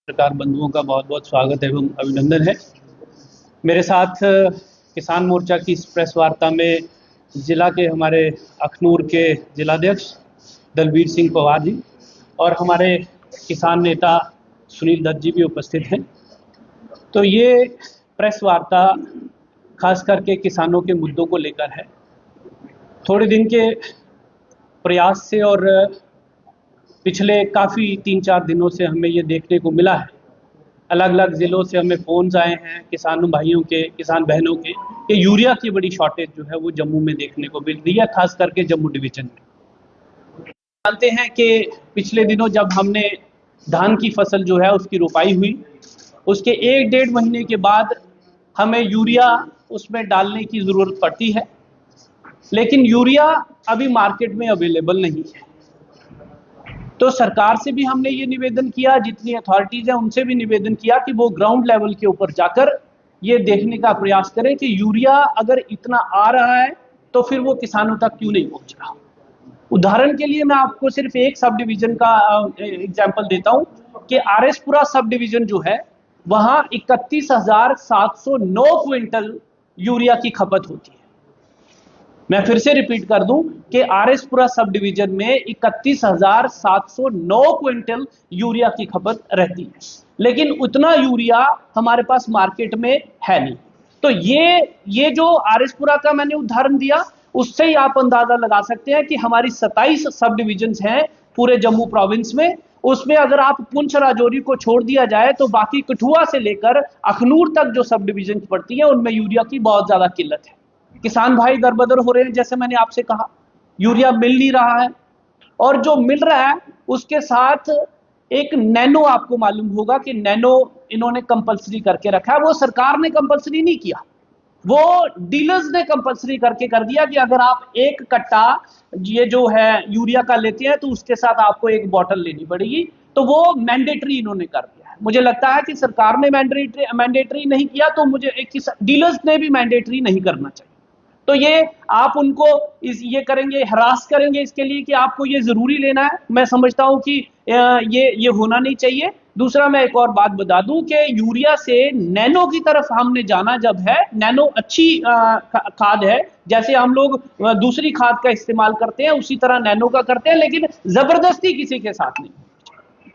पत्रकार बंधुओं का बहुत बहुत स्वागत एवं अभिनंदन है। मेरे साथ किसान मोर्चा की इस प्रेस वार्ता में जिला के हमारे अखनूर के जिलाध्यक्ष दलबीर सिंह पवार जी और हमारे किसान नेता सुनील दत्त जी भी उपस्थित हैं। तो ये प्रेस वार्ता खास करके किसानों के मुद्दों को लेकर है। थोड़े दिन के प्रयास से और पिछले काफ़ी 3-4 दिनों से हमें ये देखने को मिला है, अलग अलग ज़िलों से हमें फ़ोन्स आए हैं किसान भाइयों के, किसान बहनों के, कि यूरिया की बड़ी शॉर्टेज जो है वो जम्मू में देखने को मिल रही है, खास करके जम्मू डिवीज़न में। जानते हैं कि पिछले दिनों जब हमने धान की फसल जो है उसकी रोपाई हुई, उसके 1-1.5 महीने के बाद हमें यूरिया उसमें डालने की ज़रूरत पड़ती है, लेकिन यूरिया अभी मार्केट में अवेलेबल नहीं है। तो सरकार से भी हमने ये निवेदन किया, जितनी अथॉरिटीज़ हैं उनसे भी निवेदन किया कि वो ग्राउंड लेवल के ऊपर जाकर ये देखने का प्रयास करें कि यूरिया अगर इतना आ रहा है तो फिर वो किसानों तक क्यों नहीं पहुंच रहा। उदाहरण के लिए मैं आपको सिर्फ एक सब डिवीजन का एग्जाम्पल देता हूं कि आरएसपुरा सब डिवीजन जो है वहां 31,709 क्विंटल यूरिया की खपत होती है। मैं फिर से रिपीट कर दूं कि आरएसपुरा सब डिवीजन में 31,709 क्विंटल यूरिया की खपत रहती है, लेकिन उतना यूरिया हमारे पास मार्केट में है नहीं। तो ये जो आरएसपुरा का मैंने उदाहरण दिया, उससे ही आप अंदाजा लगा सकते हैं कि हमारी 27 सब डिवीजन हैं पूरे जम्मू प्रोविंस में। उसमें अगर आप पुंछ राजौरी को छोड़ दिया जाए तो बाकी कठुआ से लेकर अखनूर तक जो सब डिवीजन पड़ती है उनमें यूरिया की बहुत ज्यादा किल्लत है। किसान भाई दरबदर हो रहे हैं, जैसे मैंने आपसे कहा, यूरिया मिल नहीं रहा है, और जो मिल रहा है उसके साथ एक नैनो, आपको मालूम होगा कि नैनो इन्होंने कंपलसरी करके रखा है। वो सरकार ने कंपलसरी नहीं किया, वो डीलर्स ने कंपलसरी करके कर दिया कि अगर आप एक कट्टा ये जो है यूरिया का लेते हैं तो उसके साथ आपको एक बॉटल लेनी पड़ेगी। तो वो मैंडेटरी इन्होंने कर दिया है। मुझे लगता है कि सरकार ने मैंडेटरी नहीं किया तो मुझे डीलर्स ने भी मैंडेटरी नहीं करना चाहिए। तो ये आप उनको ये करेंगे, हरास करेंगे इसके लिए कि आपको ये जरूरी लेना है। मैं समझता हूं कि ये होना नहीं चाहिए। दूसरा मैं एक और बात बता दूं कि यूरिया से नैनो की तरफ हमने जाना जब है, नैनो अच्छी खाद है, जैसे हम लोग दूसरी खाद का इस्तेमाल करते हैं उसी तरह नैनो का करते हैं, लेकिन जबरदस्ती किसी के साथ नहीं।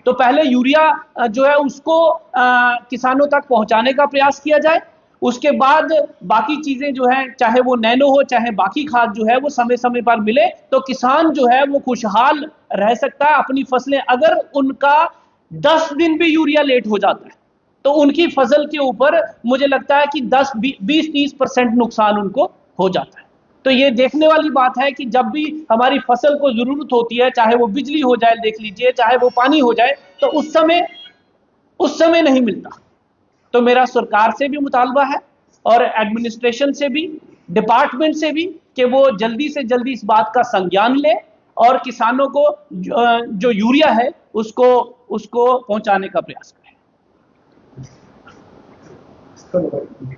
तो पहले यूरिया जो है उसको किसानों तक पहुंचाने का प्रयास किया जाए, उसके बाद बाकी चीजें जो है, चाहे वो नैनो हो चाहे बाकी खाद जो है, वो समय समय पर मिले तो किसान जो है वो खुशहाल रह सकता है अपनी फसलें। अगर उनका 10 दिन भी यूरिया लेट हो जाता है तो उनकी फसल के ऊपर मुझे लगता है कि 10-20-30% नुकसान उनको हो जाता है। तो ये देखने वाली बात है कि जब भी हमारी फसल को जरूरत होती है, चाहे वो बिजली हो जाए, देख लीजिए, चाहे वो पानी हो जाए, तो उस समय नहीं मिलता। तो मेरा सरकार से भी मुतालबा है और एडमिनिस्ट्रेशन से भी, डिपार्टमेंट से भी, कि वो जल्दी से जल्दी इस बात का संज्ञान ले और किसानों को जो यूरिया है उसको पहुंचाने का प्रयास करें।